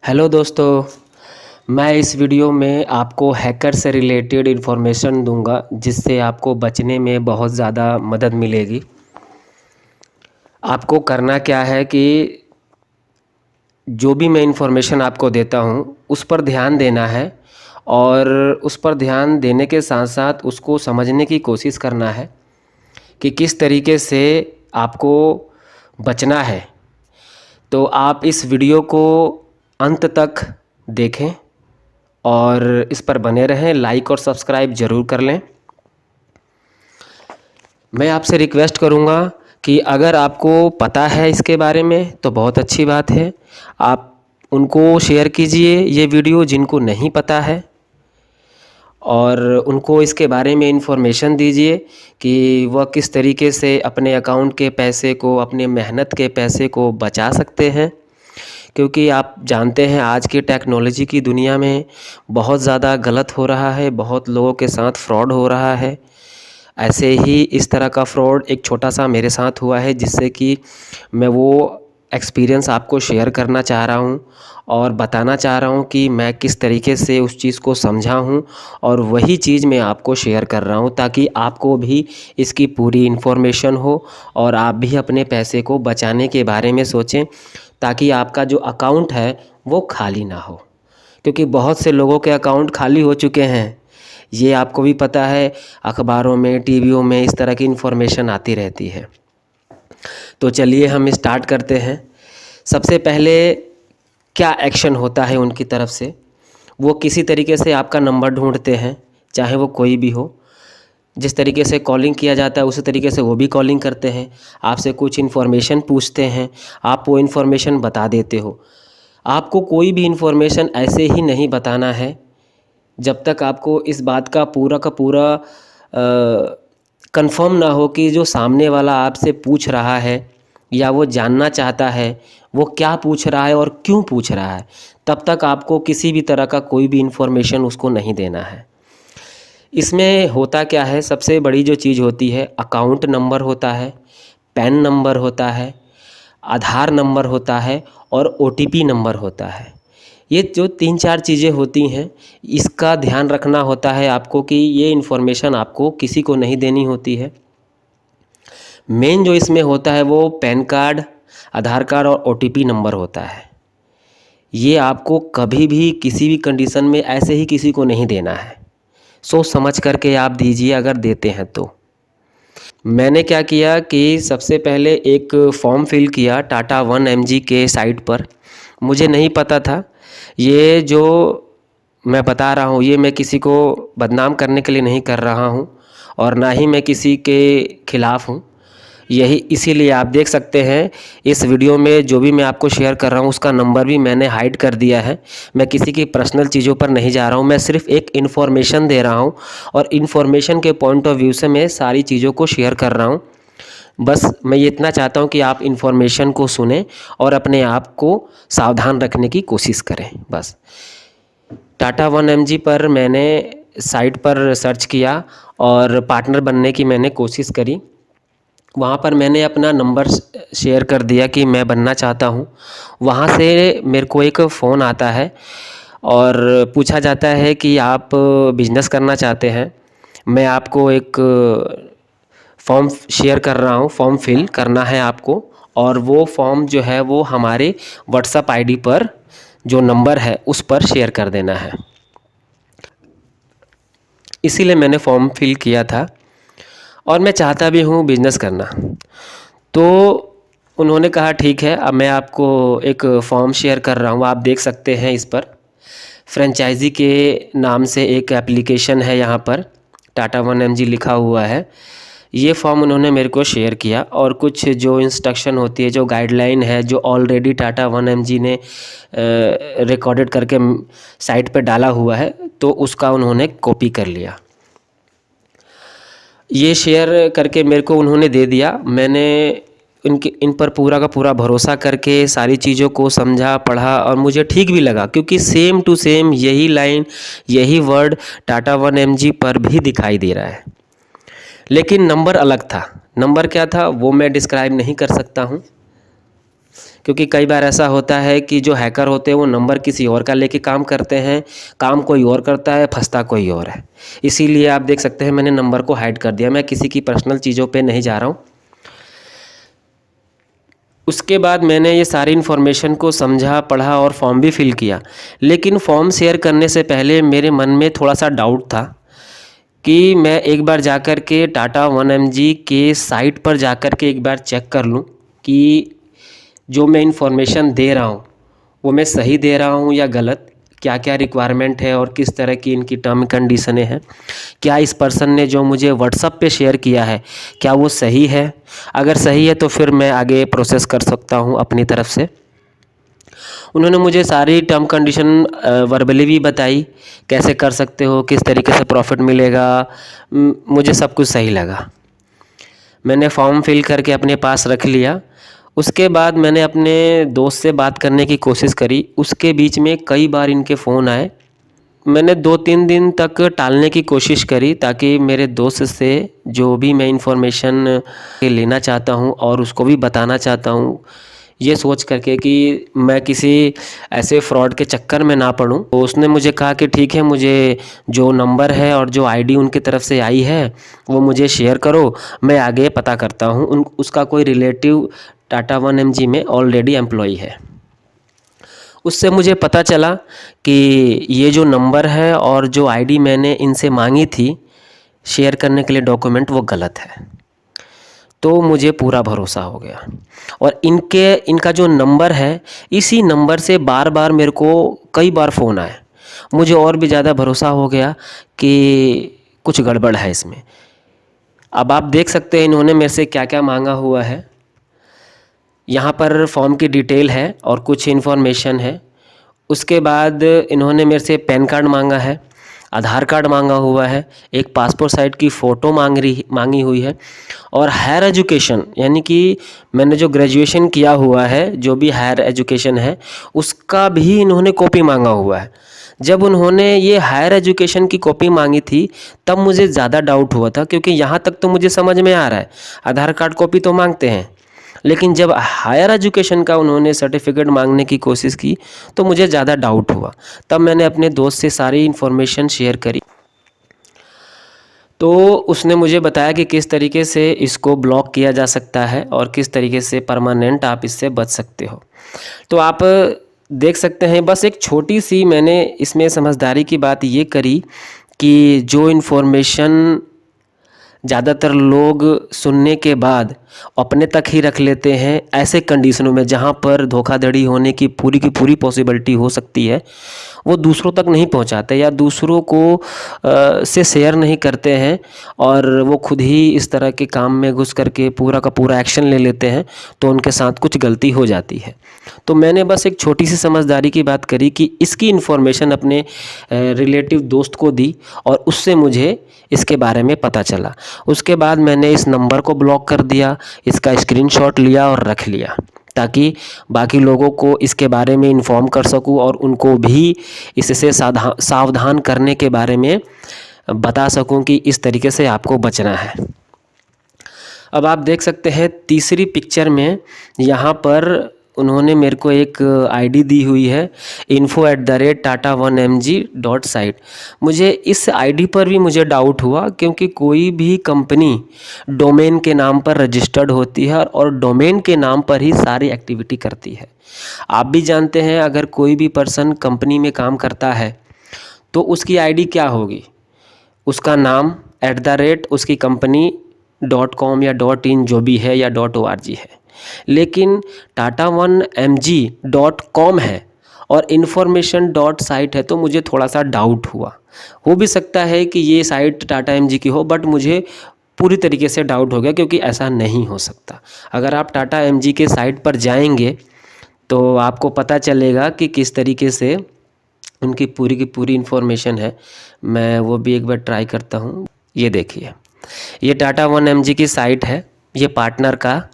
Hello दोस्तों। मैं इस वीडियो में आपको हैकर से रिलेटेड इन्फॉर्मेशन दूंगा जिससे आपको बचने में बहुत ज़्यादा मदद मिलेगी। आपको करना क्या है कि जो भी मैं इन्फॉर्मेशन आपको देता हूं उस पर ध्यान देना है और उस पर ध्यान देने के साथ साथ उसको समझने की कोशिश करना है कि किस तरीके से आपको बचना है। तो आप इस वीडियो को अंत तक देखें और इस पर बने रहें। लाइक और सब्सक्राइब ज़रूर कर लें। मैं आपसे रिक्वेस्ट करूंगा कि अगर आपको पता है इसके बारे में तो बहुत अच्छी बात है, आप उनको शेयर कीजिए ये वीडियो जिनको नहीं पता है, और उनको इसके बारे में इन्फॉर्मेशन दीजिए कि वह किस तरीके से अपने अकाउंट के पैसे को, अपने मेहनत के पैसे को बचा सकते हैं। क्योंकि आप जानते हैं आज की टेक्नोलॉजी की दुनिया में बहुत ज़्यादा गलत हो रहा है, बहुत लोगों के साथ फ्रॉड हो रहा है। ऐसे ही इस तरह का फ्रॉड एक छोटा सा मेरे साथ हुआ है, जिससे कि मैं वो एक्सपीरियंस आपको शेयर करना चाह रहा हूँ और बताना चाह रहा हूँ कि मैं किस तरीके से उस चीज़ को समझा हूँ, और वही चीज़ मैं आपको शेयर कर रहा हूँ ताकि आपको भी इसकी पूरी इन्फॉर्मेशन हो और आप भी अपने पैसे को बचाने के बारे में सोचें, ताकि आपका जो अकाउंट है वो खाली ना हो। क्योंकि बहुत से लोगों के अकाउंट खाली हो चुके हैं, ये आपको भी पता है। अखबारों में, टीवियों में इस तरह की इन्फॉर्मेशन आती रहती है। तो चलिए हम स्टार्ट करते हैं। सबसे पहले क्या एक्शन होता है उनकी तरफ से, वो किसी तरीके से आपका नंबर ढूंढते हैं, चाहे वो कोई भी हो। जिस तरीके से कॉलिंग किया जाता है उसी तरीके से वो भी कॉलिंग करते हैं, आपसे कुछ इन्फॉर्मेशन पूछते हैं, आप वो इन्फॉर्मेशन बता देते हो। आपको कोई भी इन्फॉर्मेशन ऐसे ही नहीं बताना है जब तक आपको इस बात का पूरा कंफर्म ना हो कि जो सामने वाला आपसे पूछ रहा है या वो जानना चाहता है वो क्या पूछ रहा है और क्यों पूछ रहा है। तब तक आपको किसी भी तरह का कोई भी इन्फॉर्मेशन उसको नहीं देना है। इसमें होता क्या है, सबसे बड़ी जो चीज़ होती है, अकाउंट नंबर होता है, पैन नंबर होता है, आधार नंबर होता है और ओटीपी नंबर होता है। ये जो 3-4 चीज़ें होती हैं, इसका ध्यान रखना होता है आपको कि ये इन्फॉर्मेशन आपको किसी को नहीं देनी होती है। मेन जो इसमें होता है वो पैन कार्ड, आधार कार्ड और ओटीपी नंबर होता है। ये आपको कभी भी किसी भी कंडीशन में ऐसे ही किसी को नहीं देना है, सोच समझ करके आप दीजिए अगर देते हैं तो। मैंने क्या किया कि सबसे पहले एक फॉर्म फिल किया टाटा 1mg के साइट पर। मुझे नहीं पता था, ये जो मैं बता रहा हूँ ये मैं किसी को बदनाम करने के लिए नहीं कर रहा हूँ और ना ही मैं किसी के खिलाफ़ हूँ। यही इसीलिए आप देख सकते हैं इस वीडियो में जो भी मैं आपको शेयर कर रहा हूँ उसका नंबर भी मैंने हाइड कर दिया है। मैं किसी की पर्सनल चीज़ों पर नहीं जा रहा हूँ, मैं सिर्फ एक इन्फॉर्मेशन दे रहा हूँ और इन्फॉर्मेशन के पॉइंट ऑफ व्यू से मैं सारी चीज़ों को शेयर कर रहा हूँ। बस मैं ये इतना चाहता हूँ कि आप इन्फॉर्मेशन को सुनें और अपने आप को सावधान रखने की कोशिश करें बस। टाटा 1mg पर मैंने साइट पर सर्च किया और पार्टनर बनने की मैंने कोशिश करी। वहाँ पर मैंने अपना नंबर शेयर कर दिया कि मैं बनना चाहता हूँ। वहाँ से मेरे को एक फ़ोन आता है और पूछा जाता है कि आप बिज़नेस करना चाहते हैं। मैं आपको एक फॉर्म शेयर कर रहा हूँ, फॉर्म फिल करना है आपको, और वो फॉर्म जो है वो हमारे व्हाट्सएप आईडी पर जो नंबर है उस पर शेयर कर देना है। इसीलिए मैंने फॉर्म फिल किया था और मैं चाहता भी हूँ बिज़नेस करना। तो उन्होंने कहा ठीक है, अब मैं आपको एक फॉर्म शेयर कर रहा हूँ, आप देख सकते हैं इस पर। फ्रेंचाइज़ी के नाम से एक एप्लीकेशन है, यहाँ पर टाटा 1mg लिखा हुआ है। ये फॉर्म उन्होंने मेरे को शेयर किया और कुछ जो इंस्ट्रक्शन होती है, जो गाइडलाइन है, जो ऑलरेडी टाटा 1mg ने रिकॉर्डेड करके साइट पे डाला हुआ है, तो उसका उन्होंने कॉपी कर लिया। ये शेयर करके मेरे को उन्होंने दे दिया। मैंने इन पर पूरा का पूरा भरोसा करके सारी चीज़ों को समझा, पढ़ा और मुझे ठीक भी लगा, क्योंकि सेम टू सेम यही लाइन, यही वर्ड टाटा 1mg पर भी दिखाई दे रहा है। लेकिन नंबर अलग था। नंबर क्या था वो मैं डिस्क्राइब नहीं कर सकता हूँ, क्योंकि कई बार ऐसा होता है कि जो हैकर होते हैं वो नंबर किसी और का लेके काम करते हैं, काम कोई और करता है, फंसता कोई और है। इसीलिए आप देख सकते हैं मैंने नंबर को हाइड कर दिया। मैं किसी की पर्सनल चीज़ों पे नहीं जा रहा हूँ। उसके बाद मैंने ये सारी इन्फॉर्मेशन को समझा, पढ़ा और फॉर्म भी फिल किया। लेकिन फॉर्म शेयर करने से पहले मेरे मन में थोड़ा सा डाउट था कि मैं एक बार जाकर के टाटा 1mg के साइट पर जाकर के एक बार चेक कर लूँ कि जो मैं इन्फॉर्मेशन दे रहा हूँ वो मैं सही दे रहा हूँ या गलत, क्या क्या रिक्वायरमेंट है और किस तरह की इनकी टर्म कंडीशनें हैं, क्या इस पर्सन ने जो मुझे व्हाट्सएप पे शेयर किया है क्या वो सही है। अगर सही है तो फिर मैं आगे प्रोसेस कर सकता हूँ अपनी तरफ से। उन्होंने मुझे सारी टर्म कंडीशन वर्बली भी बताई, कैसे कर सकते हो, किस तरीके से प्रॉफिट मिलेगा। मुझे सब कुछ सही लगा। मैंने फॉर्म फिल करके अपने पास रख लिया। उसके बाद मैंने अपने दोस्त से बात करने की कोशिश करी। उसके बीच में कई बार इनके फ़ोन आए। मैंने 2-3 दिन तक टालने की कोशिश करी ताकि मेरे दोस्त से जो भी मैं इन्फॉर्मेशन लेना चाहता हूँ और उसको भी बताना चाहता हूँ, ये सोच करके कि मैं किसी ऐसे फ्रॉड के चक्कर में ना पड़ूं। तो उसने मुझे कहा कि ठीक है, मुझे जो नंबर है और जो आईडी उनकी तरफ से आई है वो मुझे शेयर करो, मैं आगे पता करता हूं। उसका कोई रिलेटिव टाटा 1mg में ऑलरेडी एम्प्लॉई है। उससे मुझे पता चला कि ये जो नंबर है और जो आईडी मैंने इनसे मांगी थी शेयर करने के लिए डॉक्यूमेंट, वो गलत है। तो मुझे पूरा भरोसा हो गया। और इनका जो नंबर है, इसी नंबर से बार बार मेरे को कई बार फ़ोन आए। मुझे और भी ज़्यादा भरोसा हो गया कि कुछ गड़बड़ है इसमें। अब आप देख सकते हैं इन्होंने मेरे से क्या क्या मांगा हुआ है। यहाँ पर फॉर्म की डिटेल है और कुछ इन्फॉर्मेशन है। उसके बाद इन्होंने मेरे से पैन कार्ड मांगा है, आधार कार्ड मांगा हुआ है, एक पासपोर्ट साइज की फ़ोटो मांगी हुई है और हायर एजुकेशन, यानी कि मैंने जो ग्रेजुएशन किया हुआ है, जो भी हायर एजुकेशन है उसका भी इन्होंने कॉपी मांगा हुआ है। जब उन्होंने ये हायर एजुकेशन की कॉपी मांगी थी तब मुझे ज़्यादा डाउट हुआ था, क्योंकि यहाँ तक तो मुझे समझ में आ रहा है आधार कार्ड कॉपी तो मांगते हैं, लेकिन जब हायर एजुकेशन का उन्होंने सर्टिफिकेट मांगने की कोशिश की तो मुझे ज़्यादा डाउट हुआ। तब मैंने अपने दोस्त से सारी इन्फॉर्मेशन शेयर करी। तो उसने मुझे बताया कि किस तरीके से इसको ब्लॉक किया जा सकता है और किस तरीके से परमानेंट आप इससे बच सकते हो। तो आप देख सकते हैं, बस एक छोटी सी मैंने इसमें समझदारी की बात ये करी कि जो इन्फॉर्मेशन ज़्यादातर लोग सुनने के बाद अपने तक ही रख लेते हैं, ऐसे कंडीशनों में जहाँ पर धोखाधड़ी होने की पूरी पॉसिबिलिटी हो सकती है, वो दूसरों तक नहीं पहुँचाते या दूसरों को से शेयर नहीं करते हैं और वो खुद ही इस तरह के काम में घुस करके पूरा का पूरा एक्शन ले लेते हैं, तो उनके साथ कुछ गलती हो जाती है। तो मैंने बस एक छोटी सी समझदारी की बात करी कि इसकी इन्फॉर्मेशन अपने रिलेटिव दोस्त को दी और उससे मुझे इसके बारे में पता चला। उसके बाद मैंने इस नंबर को ब्लॉक कर दिया, इसका स्क्रीनशॉट लिया और रख लिया ताकि बाकी लोगों को इसके बारे में इन्फॉर्म कर सकूं और उनको भी इससे सावधान करने के बारे में बता सकूं कि इस तरीके से आपको बचना है। अब आप देख सकते हैं तीसरी पिक्चर में यहाँ पर उन्होंने मेरे को एक आईडी दी हुई है info@tata1mg.site। मुझे इस आईडी पर भी मुझे डाउट हुआ, क्योंकि कोई भी कंपनी डोमेन के नाम पर रजिस्टर्ड होती है और डोमेन के नाम पर ही सारी एक्टिविटी करती है। आप भी जानते हैं अगर कोई भी पर्सन कंपनी में काम करता है तो उसकी आईडी क्या होगी, उसका नाम उसकी कंपनी .com या .in जो भी है या .org है। लेकिन tata1mg.com है और information.site है, तो मुझे थोड़ा सा डाउट हुआ। हो भी सकता है कि ये साइट टाटा एमजी की हो, बट मुझे पूरी तरीके से डाउट हो गया क्योंकि ऐसा नहीं हो सकता। अगर आप टाटा एमजी के साइट पर जाएंगे तो आपको पता चलेगा कि किस तरीके से उनकी पूरी की पूरी इन्फॉर्मेशन है। मैं वो भी एक बार ट्राई करता हूँ। ये देखिए, ये टाटा 1mg की साइट है। ये पार्टनर का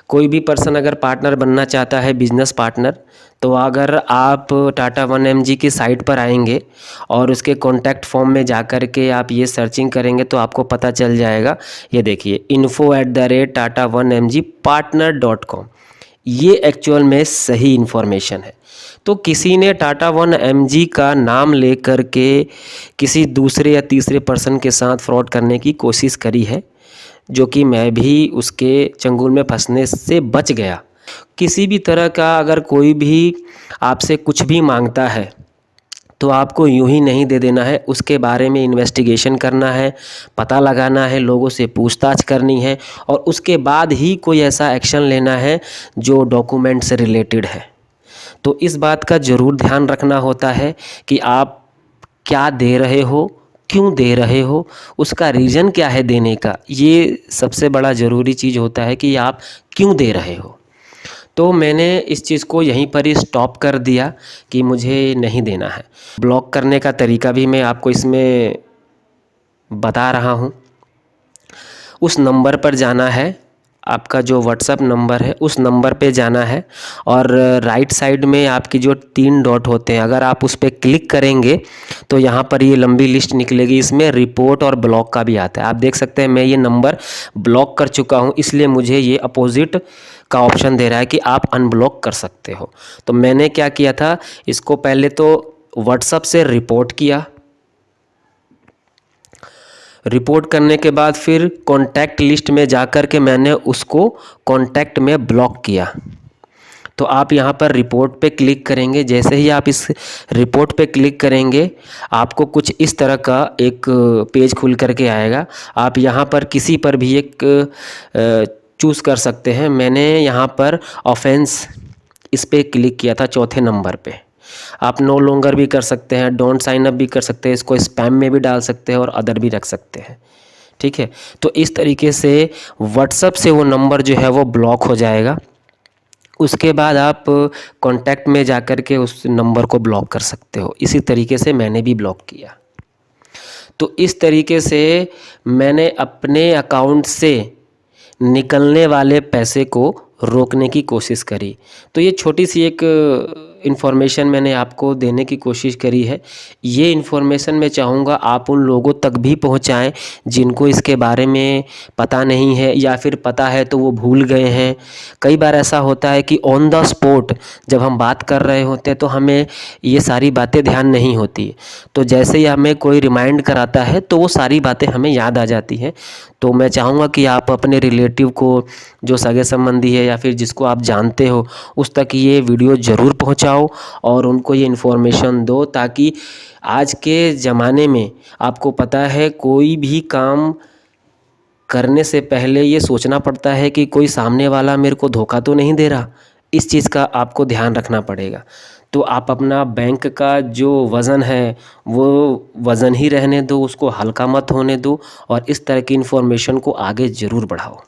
कोई भी पर्सन अगर पार्टनर बनना चाहता है, बिजनेस पार्टनर, तो अगर आप टाटा 1mg की साइट पर आएंगे और उसके कॉन्टैक्ट फॉर्म में जा कर के आप ये सर्चिंग करेंगे तो आपको पता चल जाएगा। ये देखिए info@tata1mgpartner.com, ये एक्चुअल में सही इन्फॉर्मेशन है। तो किसी ने टाटा 1mg का नाम लेकर के किसी दूसरे या तीसरे पर्सन के साथ फ्रॉड करने की कोशिश करी है, जो कि मैं भी उसके चंगुल में फंसने से बच गया। किसी भी तरह का अगर कोई भी आपसे कुछ भी मांगता है तो आपको यूं ही नहीं दे देना है, उसके बारे में इन्वेस्टिगेशन करना है, पता लगाना है, लोगों से पूछताछ करनी है और उसके बाद ही कोई ऐसा एक्शन लेना है जो डॉक्यूमेंट से रिलेटेड है। तो इस बात का ज़रूर ध्यान रखना होता है कि आप क्या दे रहे हो, क्यों दे रहे हो, उसका रीज़न क्या है देने का। ये सबसे बड़ा ज़रूरी चीज़ होता है कि आप क्यों दे रहे हो। तो मैंने इस चीज़ को यहीं पर ही स्टॉप कर दिया कि मुझे नहीं देना है। ब्लॉक करने का तरीका भी मैं आपको इसमें बता रहा हूँ। उस नंबर पर जाना है, आपका जो व्हाट्सएप नंबर है उस नंबर पे जाना है और राइट साइड में आपकी जो 3 डॉट होते हैं, अगर आप उस पर क्लिक करेंगे तो यहाँ पर ये लंबी लिस्ट निकलेगी। इसमें रिपोर्ट और ब्लॉक का भी आता है। आप देख सकते हैं मैं ये नंबर ब्लॉक कर चुका हूँ, इसलिए मुझे ये अपोजिट का ऑप्शन दे रहा है कि आप अनब्लॉक कर सकते हो। तो मैंने क्या किया था, इसको पहले तो व्हाट्सएप से रिपोर्ट किया। रिपोर्ट करने के बाद फिर कॉन्टैक्ट लिस्ट में जाकर के मैंने उसको कॉन्टैक्ट में ब्लॉक किया। तो आप यहाँ पर रिपोर्ट पे क्लिक करेंगे। जैसे ही आप इस रिपोर्ट पे क्लिक करेंगे आपको कुछ इस तरह का एक पेज खुल करके आएगा। आप यहाँ पर किसी पर भी एक चूज़ कर सकते हैं। मैंने यहाँ पर ऑफेंस इस पर क्लिक किया था, चौथे नंबर पे। आप नो लॉन्गर भी कर सकते हैं, डोंट साइन अप भी कर सकते हैं, इसको स्पैम में भी डाल सकते हैं और अदर भी रख सकते हैं। ठीक है, तो इस तरीके से व्हाट्सएप से वो नंबर जो है वो ब्लॉक हो जाएगा। उसके बाद आप कॉन्टैक्ट में जाकर के उस नंबर को ब्लॉक कर सकते हो। इसी तरीके से मैंने भी ब्लॉक किया। तो इस तरीके से मैंने अपने अकाउंट से निकलने वाले पैसे को रोकने की कोशिश करी। तो ये छोटी सी एक इन्फॉर्मेशन मैंने आपको देने की कोशिश करी है। ये इन्फॉर्मेशन मैं चाहूँगा आप उन लोगों तक भी पहुँचाएं जिनको इसके बारे में पता नहीं है या फिर पता है तो वो भूल गए हैं। कई बार ऐसा होता है कि ऑन द स्पॉट जब हम बात कर रहे होते हैं तो हमें ये सारी बातें ध्यान नहीं होती। तो जैसे ही हमें कोई रिमाइंड कराता है तो वो सारी बातें हमें याद आ जाती हैं। तो मैं चाहूँगा कि आप अपने रिलेटिव को, जो सगे संबंधी है या फिर जिसको आप जानते हो, उस तक ये वीडियो ज़रूर पहुँचाओ और उनको ये इन्फॉर्मेशन दो, ताकि आज के ज़माने में आपको पता है कोई भी काम करने से पहले ये सोचना पड़ता है कि कोई सामने वाला मेरे को धोखा तो नहीं दे रहा। इस चीज़ का आपको ध्यान रखना पड़ेगा। तो आप अपना बैंक का जो वज़न है वो वज़न ही रहने दो, उसको हल्का मत होने दो और इस तरह की इन्फॉर्मेशन को आगे ज़रूर बढ़ाओ।